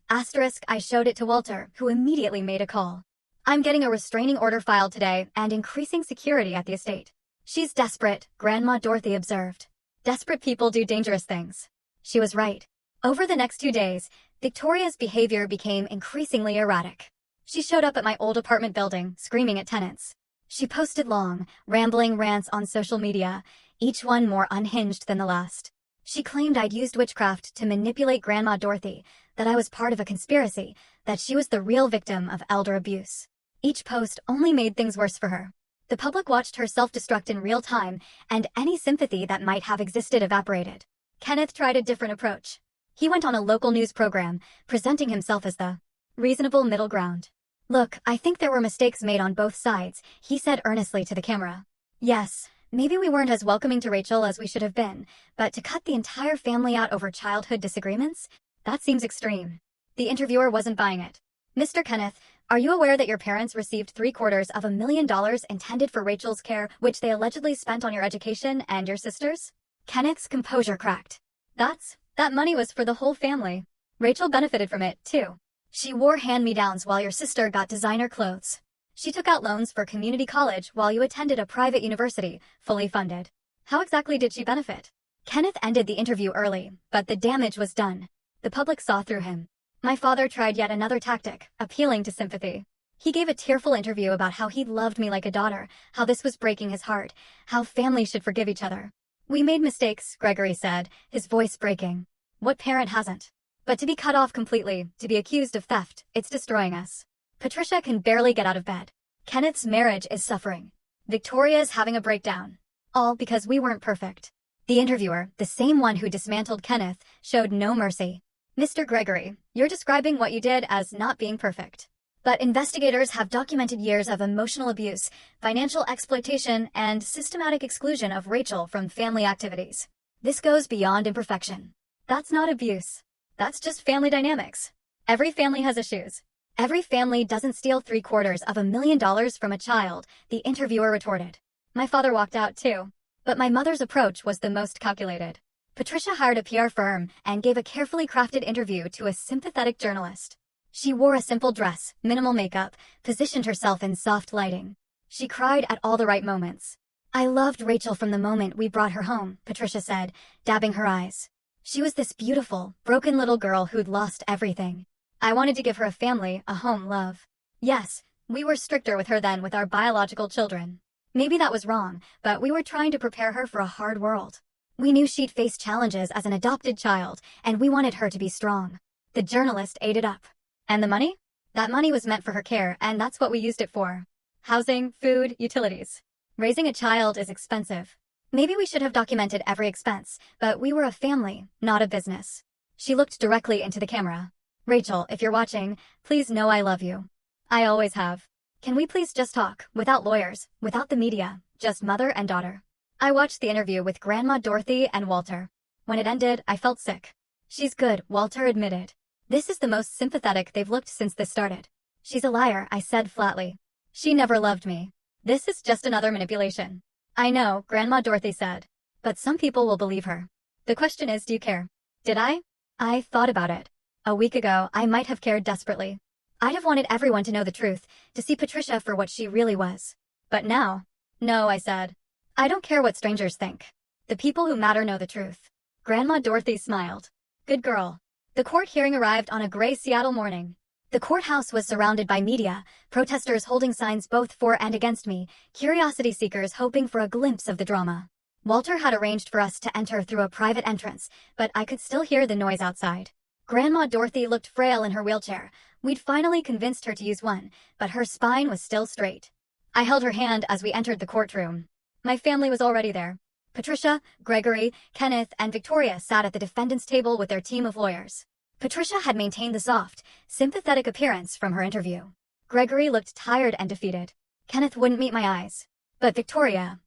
Asterisk, I showed it to Walter, who immediately made a call. "I'm getting a restraining order filed today and increasing security at the estate." "She's desperate," Grandma Dorothy observed. "Desperate people do dangerous things." She was right. Over the next 2 days, Victoria's behavior became increasingly erratic. She showed up at my old apartment building, screaming at tenants. She posted long, rambling rants on social media, each one more unhinged than the last. She claimed I'd used witchcraft to manipulate Grandma Dorothy, that I was part of a conspiracy, that she was the real victim of elder abuse. Each post only made things worse for her. The public watched her self-destruct in real time, and any sympathy that might have existed evaporated. Kenneth tried a different approach. He went on a local news program, presenting himself as the reasonable middle ground. "Look, I think there were mistakes made on both sides," he said earnestly to the camera. "Yes, maybe we weren't as welcoming to Rachel as we should have been, but to cut the entire family out over childhood disagreements? That seems extreme." The interviewer wasn't buying it. "Mr. Kenneth, are you aware that your parents received $750,000 intended for Rachel's care, which they allegedly spent on your education and your sister's?" Kenneth's composure cracked. That money was for the whole family. Rachel benefited from it, too. She wore hand-me-downs while your sister got designer clothes. She took out loans for community college while you attended a private university, fully funded. How exactly did she benefit?" Kenneth ended the interview early, but the damage was done. The public saw through him. My father tried yet another tactic, appealing to sympathy. He gave a tearful interview about how he loved me like a daughter, how this was breaking his heart, how families should forgive each other. "We made mistakes," Gregory said, his voice breaking. "What parent hasn't? But to be cut off completely, to be accused of theft, it's destroying us. Patricia can barely get out of bed. Kenneth's marriage is suffering. Victoria's having a breakdown. All because we weren't perfect." The interviewer, the same one who dismantled Kenneth, showed no mercy. Mr. Gregory, you're describing what you did as not being perfect. But investigators have documented years of emotional abuse, financial exploitation, and systematic exclusion of Rachel from family activities. This goes beyond imperfection. That's not abuse. That's just family dynamics. Every family has issues. Every family doesn't steal $750,000 from a child, the interviewer retorted. My father walked out too. But my mother's approach was the most calculated. Patricia hired a PR firm and gave a carefully crafted interview to a sympathetic journalist. She wore a simple dress, minimal makeup, positioned herself in soft lighting. She cried at all the right moments. I loved Rachel from the moment we brought her home, Patricia said, dabbing her eyes. She was this beautiful, broken little girl who'd lost everything. I wanted to give her a family, a home, love. Yes, we were stricter with her than with our biological children. Maybe that was wrong, but we were trying to prepare her for a hard world. We knew she'd face challenges as an adopted child, and we wanted her to be strong. The journalist ate it up. And the money? That money was meant for her care, and that's what we used it for. Housing, food, utilities. Raising a child is expensive. Maybe we should have documented every expense, but we were a family, not a business. She looked directly into the camera. Rachel, if you're watching, please know I love you. I always have. Can we please just talk, without lawyers, without the media, just mother and daughter? I watched the interview with Grandma Dorothy and Walter. When it ended, I felt sick. She's good, Walter admitted. This is the most sympathetic they've looked since this started. She's a liar, I said flatly. She never loved me. This is just another manipulation. I know, Grandma Dorothy said. But some people will believe her. The question is, do you care? Did I? I thought about it. A week ago, I might have cared desperately. I'd have wanted everyone to know the truth, to see Patricia for what she really was. But now? No, I said. I don't care what strangers think. The people who matter know the truth. Grandma Dorothy smiled. Good girl. The court hearing arrived on a gray Seattle morning. The courthouse was surrounded by media, protesters holding signs both for and against me, curiosity seekers hoping for a glimpse of the drama. Walter had arranged for us to enter through a private entrance, but I could still hear the noise outside. Grandma Dorothy looked frail in her wheelchair. We'd finally convinced her to use one, but her spine was still straight. I held her hand as we entered the courtroom. My family was already there. Patricia, Gregory, Kenneth, and Victoria sat at the defendant's table with their team of lawyers. Patricia had maintained the soft, sympathetic appearance from her interview. Gregory looked tired and defeated. Kenneth wouldn't meet my eyes. But Victoria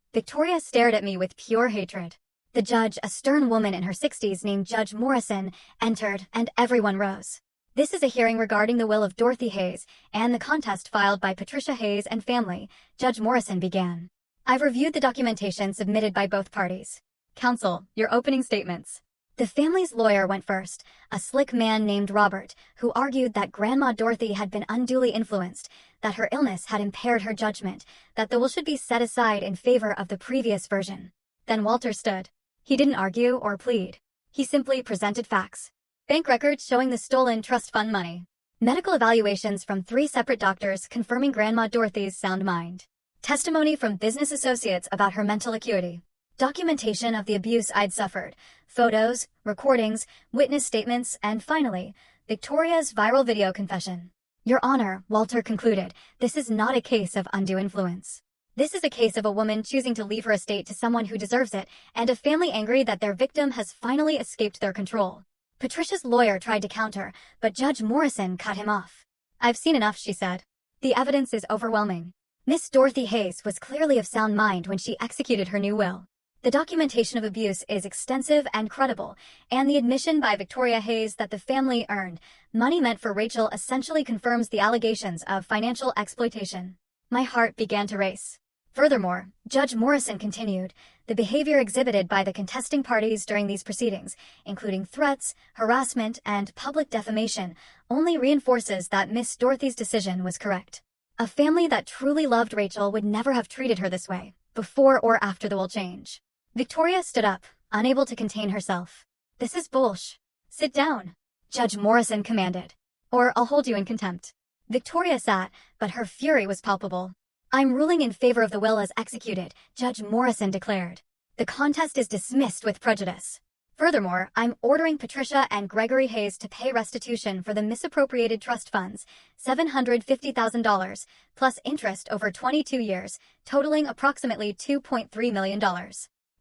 stared at me with pure hatred. The judge, a stern woman in her 60s named Judge Morrison, entered, and everyone rose. This is a hearing regarding the will of Dorothy Hayes and the contest filed by Patricia Hayes and family, Judge Morrison began. I've reviewed the documentation submitted by both parties. Counsel, your opening statements. The family's lawyer went first, a slick man named Robert, who argued that Grandma Dorothy had been unduly influenced, that her illness had impaired her judgment, that the will should be set aside in favor of the previous version. Then Walter stood. He didn't argue or plead. He simply presented facts. Bank records showing the stolen trust fund money. Medical evaluations from 3 separate doctors confirming Grandma Dorothy's sound mind. Testimony from business associates about her mental acuity. Documentation of the abuse I'd suffered. Photos, recordings, witness statements, and finally, Victoria's viral video confession. Your Honor, Walter concluded, this is not a case of undue influence. This is a case of a woman choosing to leave her estate to someone who deserves it, and a family angry that their victim has finally escaped their control. Patricia's lawyer tried to counter, but Judge Morrison cut him off. I've seen enough, she said. The evidence is overwhelming. Miss Dorothy Hayes was clearly of sound mind when she executed her new will. The documentation of abuse is extensive and credible, and the admission by Victoria Hayes that the family earned money meant for Rachel essentially confirms the allegations of financial exploitation. My heart began to race. Furthermore, Judge Morrison continued, the behavior exhibited by the contesting parties during these proceedings, including threats, harassment, and public defamation, only reinforces that Miss Dorothy's decision was correct. A family that truly loved Rachel would never have treated her this way, before or after the will change. Victoria stood up, unable to contain herself. This is bullsh. Sit down, Judge Morrison commanded. Or I'll hold you in contempt. Victoria sat, but her fury was palpable. I'm ruling in favor of the will as executed, Judge Morrison declared. The contest is dismissed with prejudice. Furthermore, I'm ordering Patricia and Gregory Hayes to pay restitution for the misappropriated trust funds, $750,000, plus interest over 22 years, totaling approximately $2.3 million.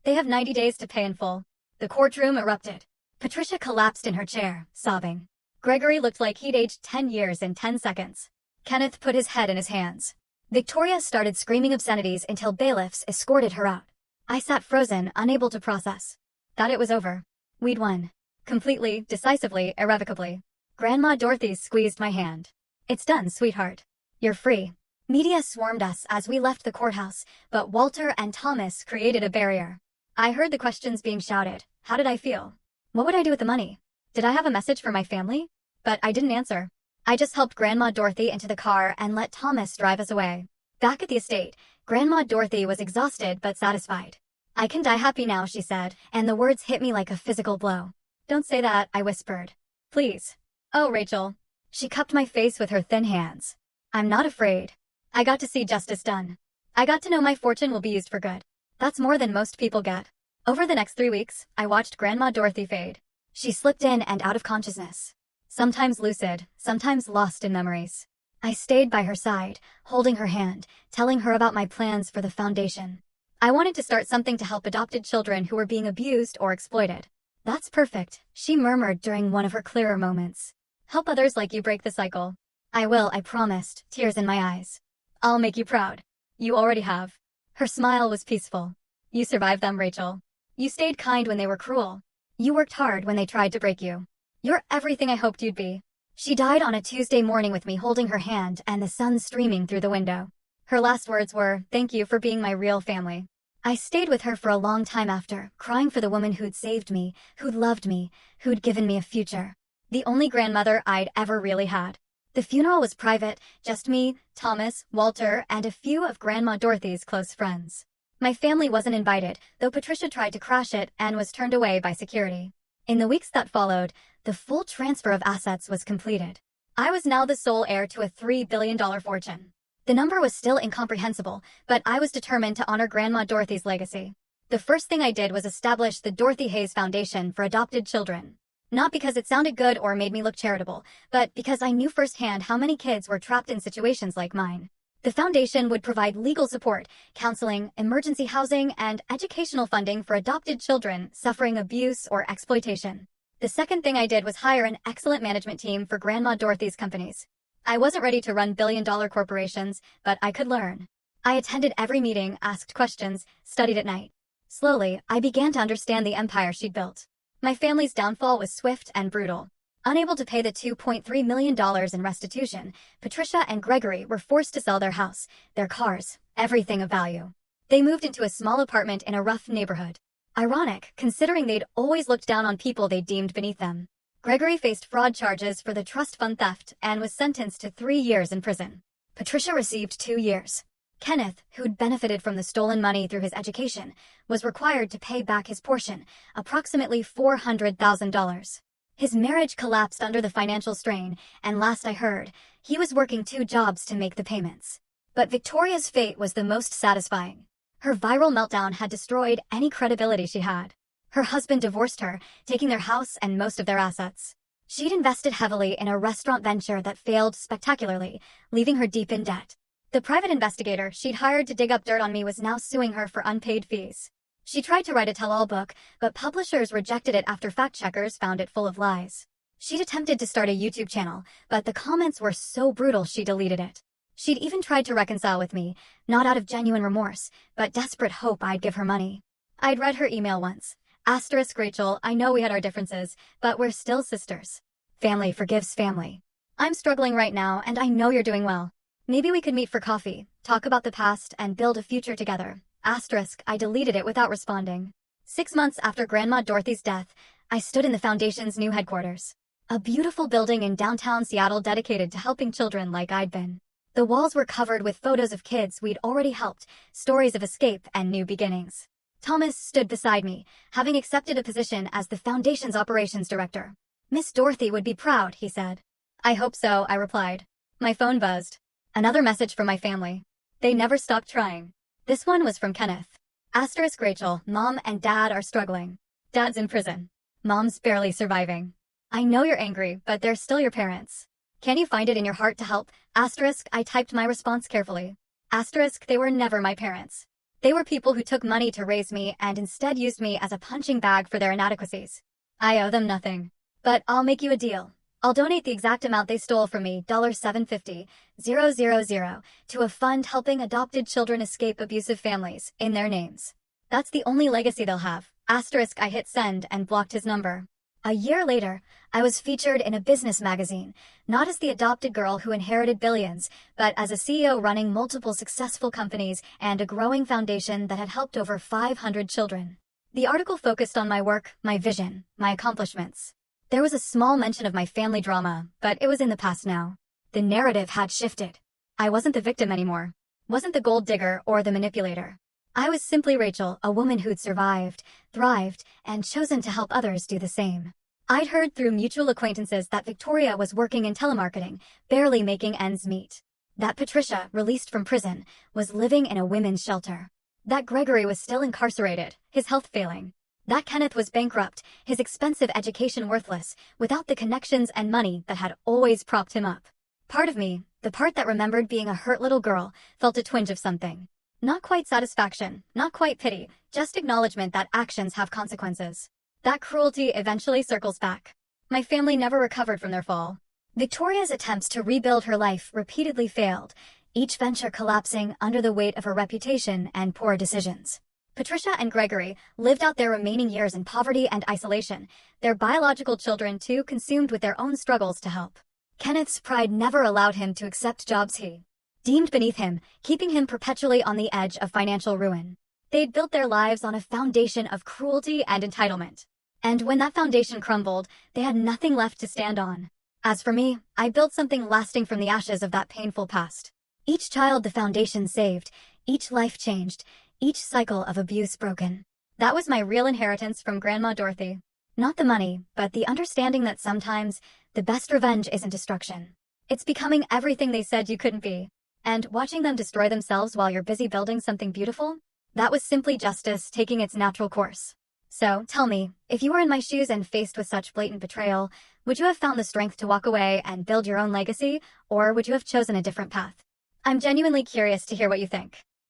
They have 90 days to pay in full. The courtroom erupted. Patricia collapsed in her chair, sobbing. Gregory looked like he'd aged 10 years in 10 seconds. Kenneth put his head in his hands. Victoria started screaming obscenities until bailiffs escorted her out. I sat frozen, unable to process. Thought it was over. We'd won. Completely, decisively, irrevocably. Grandma Dorothy squeezed my hand. It's done, sweetheart. You're free. Media swarmed us as we left the courthouse, but Walter and Thomas created a barrier. I heard the questions being shouted. How did I feel? What would I do with the money? Did I have a message for my family? But I didn't answer. I just helped Grandma Dorothy into the car and let Thomas drive us away. Back at the estate, Grandma Dorothy was exhausted but satisfied. I can die happy now, she said, and the words hit me like a physical blow. Don't say that, I whispered. Please. Oh, Rachel. She cupped my face with her thin hands. I'm not afraid. I got to see justice done. I got to know my fortune will be used for good. That's more than most people get. Over the next 3 weeks, I watched Grandma Dorothy fade. She slipped in and out of consciousness. Sometimes lucid, sometimes lost in memories. I stayed by her side, holding her hand, telling her about my plans for the foundation. I wanted to start something to help adopted children who were being abused or exploited. That's perfect, she murmured during one of her clearer moments. Help others like you break the cycle. I will, I promised, tears in my eyes. I'll make you proud. You already have. Her smile was peaceful. You survived them, Rachel. You stayed kind when they were cruel. You worked hard when they tried to break you. You're everything I hoped you'd be. She died on a Tuesday morning with me holding her hand and the sun streaming through the window. Her last words were, thank you for being my real family. I stayed with her for a long time after, crying for the woman who'd saved me, who'd loved me, who'd given me a future. The only grandmother I'd ever really had. The funeral was private, just me, Thomas, Walter, and a few of Grandma Dorothy's close friends. My family wasn't invited, though Patricia tried to crash it and was turned away by security. In the weeks that followed, the full transfer of assets was completed. I was now the sole heir to a $3 billion fortune. The number was still incomprehensible, but I was determined to honor Grandma Dorothy's legacy. The first thing I did was establish the Dorothy Hayes Foundation for Adopted Children. Not because it sounded good or made me look charitable, but because I knew firsthand how many kids were trapped in situations like mine. The foundation would provide legal support, counseling, emergency housing, and educational funding for adopted children suffering abuse or exploitation. The second thing I did was hire an excellent management team for Grandma Dorothy's companies. I wasn't ready to run billion-dollar corporations, but I could learn. I attended every meeting, asked questions, studied at night. Slowly, I began to understand the empire she'd built. My family's downfall was swift and brutal. Unable to pay the $2.3 million in restitution, Patricia and Gregory were forced to sell their house, their cars, everything of value. They moved into a small apartment in a rough neighborhood. Ironic, considering they'd always looked down on people they deemed beneath them. Gregory faced fraud charges for the trust fund theft and was sentenced to 3 years in prison. Patricia received 2 years. Kenneth, who'd benefited from the stolen money through his education, was required to pay back his portion, approximately $400,000. His marriage collapsed under the financial strain, and last I heard, he was working 2 jobs to make the payments. But Victoria's fate was the most satisfying. Her viral meltdown had destroyed any credibility she had. Her husband divorced her, taking their house and most of their assets. She'd invested heavily in a restaurant venture that failed spectacularly, leaving her deep in debt. The private investigator she'd hired to dig up dirt on me was now suing her for unpaid fees. She tried to write a tell-all book, but publishers rejected it after fact-checkers found it full of lies. She'd attempted to start a YouTube channel, but the comments were so brutal she deleted it. She'd even tried to reconcile with me, not out of genuine remorse, but desperate hope I'd give her money. I'd read her email once. Asterisk Rachel, I know we had our differences, but we're still sisters. Family forgives family. I'm struggling right now, and I know you're doing well. Maybe we could meet for coffee, talk about the past, and build a future together. Asterisk, I deleted it without responding. 6 months after Grandma Dorothy's death, I stood in the foundation's new headquarters. A beautiful building in downtown Seattle dedicated to helping children like I'd been. The walls were covered with photos of kids we'd already helped, stories of escape and new beginnings. Thomas stood beside me, having accepted a position as the foundation's operations director. Miss Dorothy would be proud, he said. I hope so, I replied. My phone buzzed. Another message from my family. They never stopped trying. This one was from Kenneth. Asterisk Rachel, Mom and Dad are struggling. Dad's in prison. Mom's barely surviving. I know you're angry, but they're still your parents. Can you find it in your heart to help? Asterisk, I typed my response carefully. Asterisk, they were never my parents. They were people who took money to raise me and instead used me as a punching bag for their inadequacies. I owe them nothing. But I'll make you a deal. I'll donate the exact amount they stole from me, $750,000, to a fund helping adopted children escape abusive families, in their names. That's the only legacy they'll have. Asterisk. I hit send and blocked his number. A year later, I was featured in a business magazine, not as the adopted girl who inherited billions, but as a CEO running multiple successful companies and a growing foundation that had helped over 500 children. The article focused on my work, my vision, my accomplishments. There was a small mention of my family drama, but it was in the past now. The narrative had shifted. I wasn't the victim anymore. Wasn't the gold digger or the manipulator. I was simply Rachel, a woman who'd survived, thrived, and chosen to help others do the same. I'd heard through mutual acquaintances that Victoria was working in telemarketing, barely making ends meet. That Patricia, released from prison, was living in a women's shelter. That Gregory was still incarcerated, his health failing. That Kenneth was bankrupt, his expensive education worthless, without the connections and money that had always propped him up. Part of me, the part that remembered being a hurt little girl, felt a twinge of something. Not quite satisfaction, not quite pity, just acknowledgement that actions have consequences. That cruelty eventually circles back. My family never recovered from their fall. Victoria's attempts to rebuild her life repeatedly failed, each venture collapsing under the weight of her reputation and poor decisions. Patricia and Gregory lived out their remaining years in poverty and isolation, their biological children too consumed with their own struggles to help. Kenneth's pride never allowed him to accept jobs he deemed beneath him, keeping him perpetually on the edge of financial ruin. They'd built their lives on a foundation of cruelty and entitlement. And when that foundation crumbled, they had nothing left to stand on. As for me, I built something lasting from the ashes of that painful past. Each child the foundation saved, each life changed, each cycle of abuse broken. That was my real inheritance from Grandma Dorothy. Not the money, but the understanding that sometimes the best revenge isn't destruction. It's becoming everything they said you couldn't be. And watching them destroy themselves while you're busy building something beautiful? That was simply justice taking its natural course. So, tell me, if you were in my shoes and faced with such blatant betrayal, would you have found the strength to walk away and build your own legacy, or would you have chosen a different path? I'm genuinely curious to hear what you think.